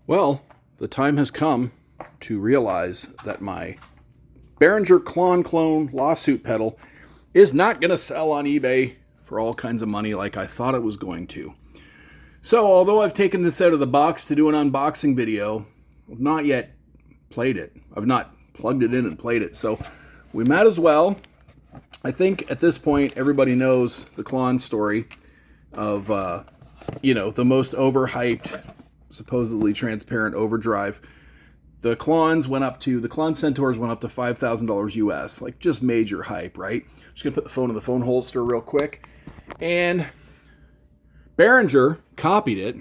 Well, the time has come to realize that my Behringer Klon clone lawsuit pedal is not going to sell on eBay for all kinds of money like I thought it was going to. So, although I've taken this out of the box to do an unboxing video, I've not yet played it. I've not plugged it in and played it. So, we might as well. I think at this point, everybody knows the Klon story of, the most overhyped, supposedly transparent overdrive. The Klon Centaurs went up to $5,000 US, like just major hype, right? Just gonna put the phone in the phone holster real quick. And Behringer copied it,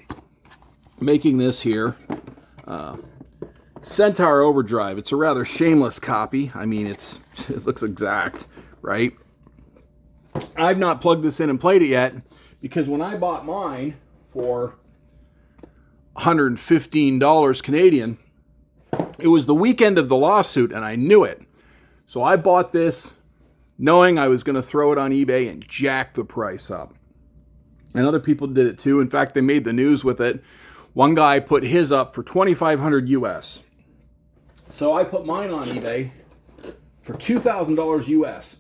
making this here Centaur overdrive. It's a rather shameless copy. I mean, it looks exact, right? I've not plugged this in and played it yet because when I bought mine for $115 Canadian, it was the weekend of the lawsuit and I knew it. So I bought this knowing I was going to throw it on eBay and jack the price up. And other people did it too. In fact, they made the news with it. One guy put his up for $2,500 US. So I put mine on eBay for $2,000 US.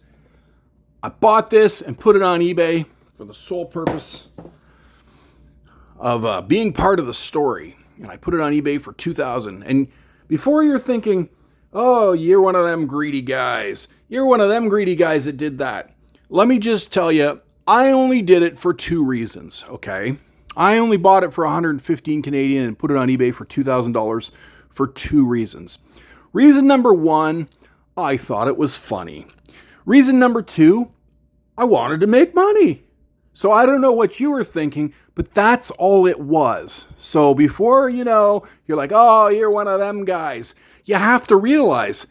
I bought this and put it on eBay for the sole purpose of being part of the story. And I put it on eBay for $2,000. And before you're thinking, oh, you're one of them greedy guys. You're one of them greedy guys that did that. Let me just tell you, I only did it for two reasons, okay? I only bought it for 115 Canadian and put it on eBay for $2,000 for two reasons. Reason number one, I thought it was funny. Reason number two, I wanted to make money. So I don't know what you were thinking, but that's all it was. So before, you're like, oh, you're one of them guys. You have to realize,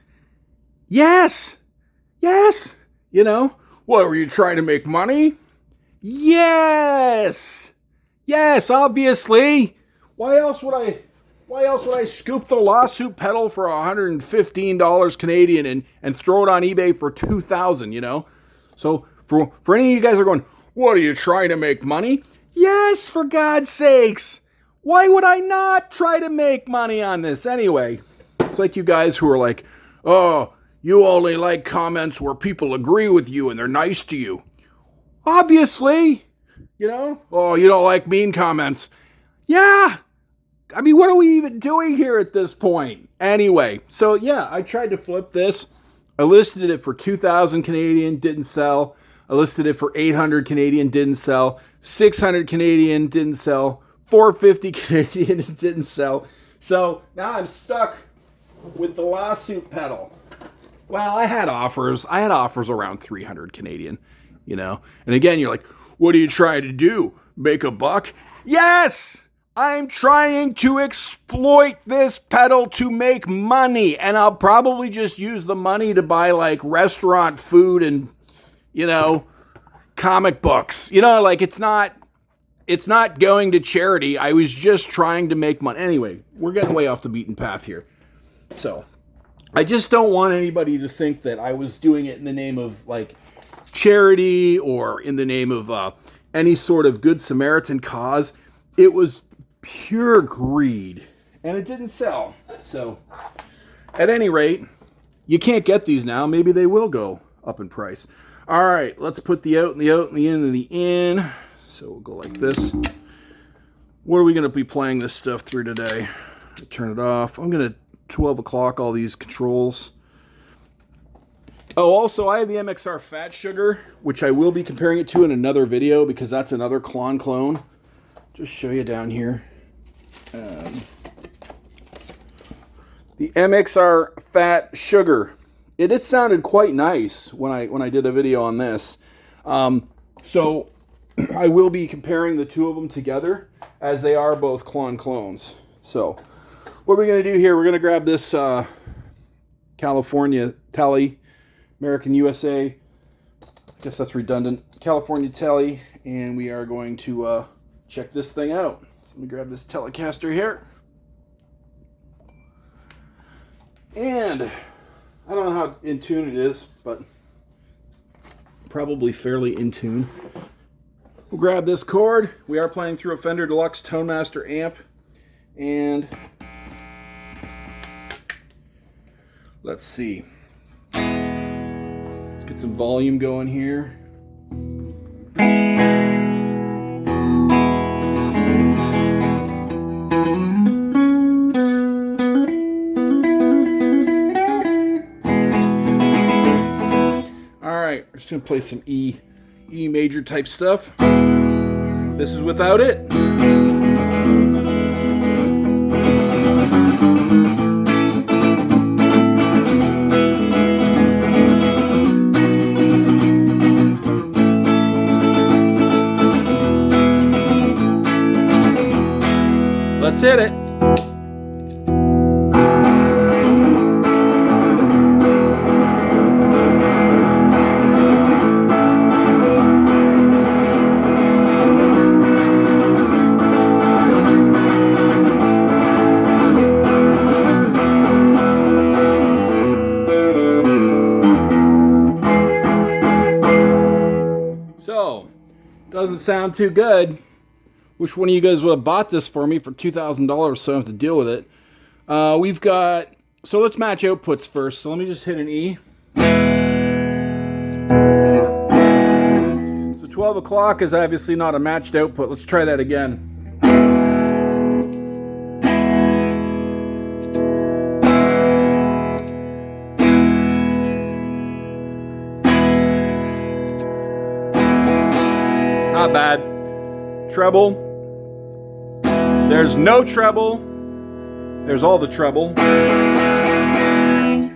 yes, what, were you trying to make money? Yes, obviously. Why else would I scoop the lawsuit pedal for $115 Canadian and throw it on eBay for $2,000, So for any of you guys that are going, what, are you trying to make money? Yes, for God's sakes. Why would I not try to make money on this anyway? It's like you guys who are like, oh, you only like comments where people agree with you and they're nice to you. Obviously, oh, you don't like mean comments. Yeah. I mean, what are we even doing here at this point? Anyway, so yeah, I tried to flip this. I listed it for 2,000 Canadian, didn't sell. I listed it for 800 Canadian, didn't sell. 600 Canadian, didn't sell. 450 Canadian, it didn't sell. So now I'm stuck with the lawsuit pedal. Well, I had offers. I had offers around 300 Canadian, And again, you're like, what are you trying to do? Make a buck? Yes! I'm trying to exploit this pedal to make money. And I'll probably just use the money to buy like restaurant food and, comic books. It's not going to charity. I was just trying to make money. Anyway, we're getting way off the beaten path here. So, I just don't want anybody to think that I was doing it in the name of like charity or in the name of any sort of good Samaritan cause. It was pure greed, and it didn't sell. So, at any rate, you can't get these now. Maybe they will go up in price. All right, let's put the out and the out and the in and the in. So we'll go like this. What are we going to be playing this stuff through today? Turn it off. I'm going to 12 o'clock all these controls. Oh, also, I have the MXR Fat Sugar, which I will be comparing it to in another video because that's another Klon clone. Just show you down here. The MXR Fat Sugar. It sounded quite nice when I did a video on this. So I will be comparing the two of them together as they are both Klon clones. So what are we going to do here? We're going to grab this California Tele, American USA. I guess that's redundant. California Tele, and we are going to check this thing out. So let me grab this Telecaster here. And I don't know how in tune it is, but probably fairly in tune. We'll grab this cord. We are playing through a Fender Deluxe Tone Master amp. And Let's see. Let's get some volume going here. Alright, we're just going to play some E major type stuff. This is without it. Let's hit it. So, doesn't sound too good. Wish one of you guys would have bought this for me for $2,000 so I don't have to deal with it. We've got... So let's match outputs first. So let me just hit an E. So 12 o'clock is obviously not a matched output. Let's try that again. Not bad. Treble. There's no treble. There's all the treble.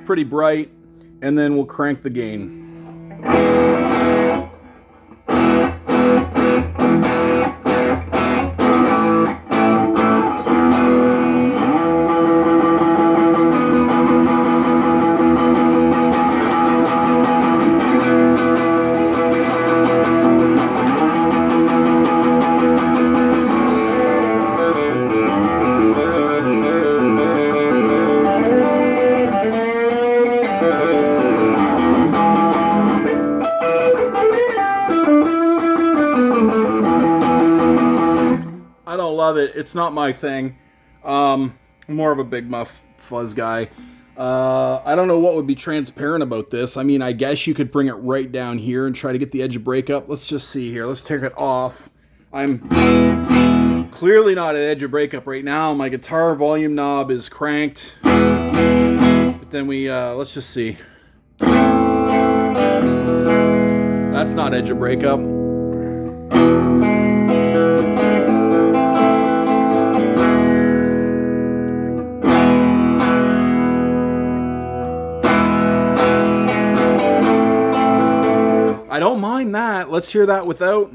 Pretty bright. And then we'll crank the gain. I don't love it. It's not my thing. I'm more of a big muff fuzz guy. I don't know what would be transparent about this. I mean, I guess you could bring it right down here and try to get the edge of breakup. Let's just see here. Let's take it off. I'm clearly not at edge of breakup right now. My guitar volume knob is cranked. But then let's just see. That's not edge of breakup. I don't mind that. Let's hear that without.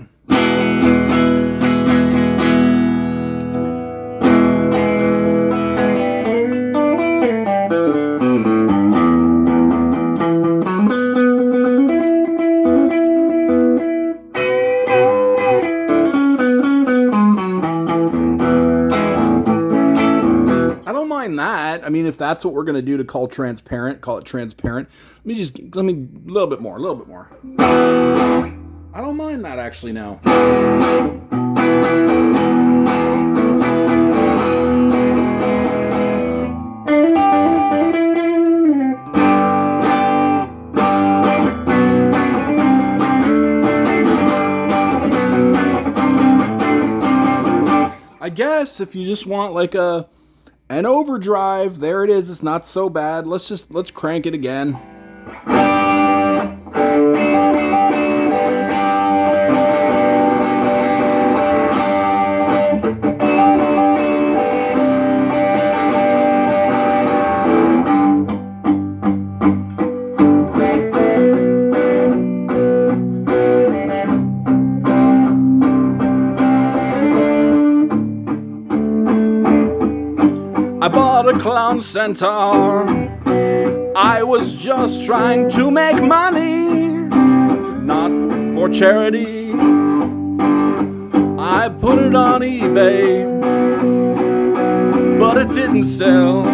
I don't mind that. I mean, if that's what we're going to do to call transparent, call it transparent. Let me a little bit more. I don't mind that actually now. I guess if you just want like an overdrive, there it is. It's not so bad. Let's crank it again. I bought a Klon Centaur. I was just trying to make money, not for charity. I put it on eBay, but it didn't sell.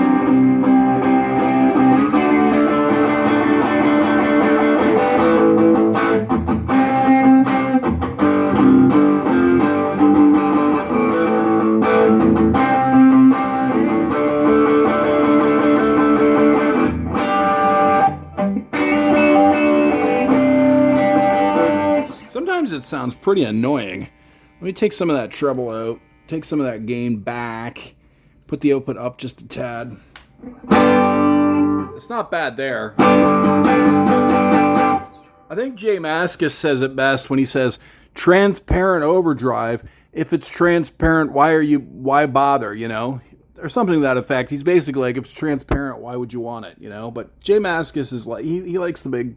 times it sounds pretty annoying. Let me take some of that treble out, take some of that gain back, put the output up just a tad. It's not bad there. I think Jay Mascis says it best when he says, transparent overdrive. If it's transparent, why bother, you know? Or something to that effect. He's basically like, if it's transparent, why would you want it, you know? But Jay Mascis is like, he likes the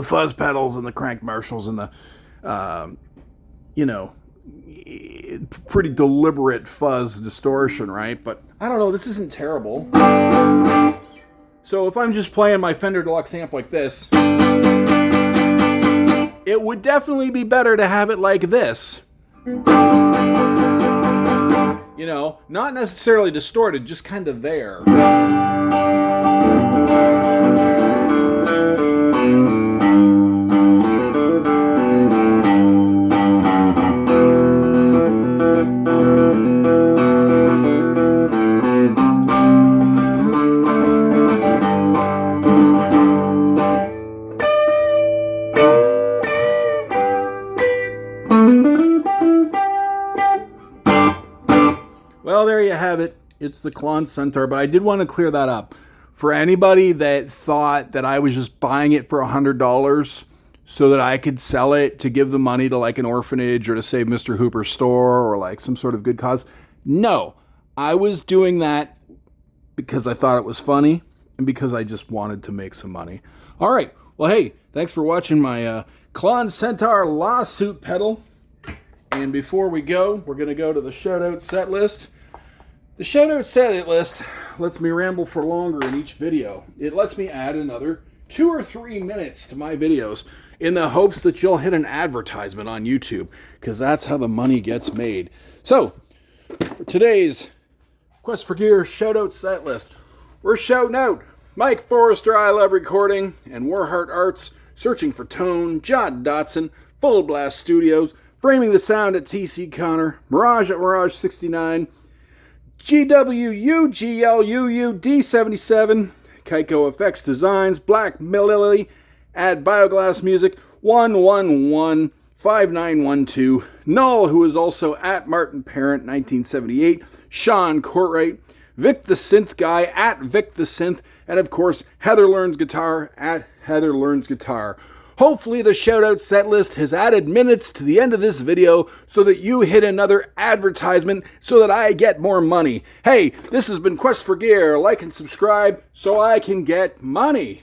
fuzz pedals and the crank Marshalls and the, you know, pretty deliberate fuzz distortion, right? But I don't know, this isn't terrible. So if I'm just playing my Fender Deluxe amp like this, it would definitely be better to have it like this. You know, not necessarily distorted, just kind of there. Well, there you have it. It's the Klon Centaur, but I did want to clear that up. For anybody that thought that I was just buying it for $100 so that I could sell it to give the money to like an orphanage or to save Mr. Hooper's store or like some sort of good cause, no. I was doing that because I thought it was funny and because I just wanted to make some money. All right. Well, hey, thanks for watching my Klon Centaur lawsuit pedal. And before we go, we're going to go to the shoutout set list. The shoutout set list lets me ramble for longer in each video. It lets me add another 2 or 3 minutes to my videos in the hopes that you'll hit an advertisement on YouTube, because that's how the money gets made. So, for today's Quest for Gear shoutout set list, we're shouting out Mike Forrester, I Love Recording, and Warheart Arts, Searching for Tone, John Dotson, Full Blast Studios, Framing the Sound at TC Connor, Mirage at Mirage 69, GWUGLUUD77, Kaiko Effects Designs, Black Lily, at Bioglass Music, 1115912, Null, who is also at Martin Parent 1978, Sean Courtwright, Vic the Synth Guy at Vic the Synth, and of course Heather Learns Guitar at Heather Learns Guitar. Hopefully the shoutout set list has added minutes to the end of this video so that you hit another advertisement so that I get more money. Hey, this has been Quest for Gear. Like and subscribe so I can get money.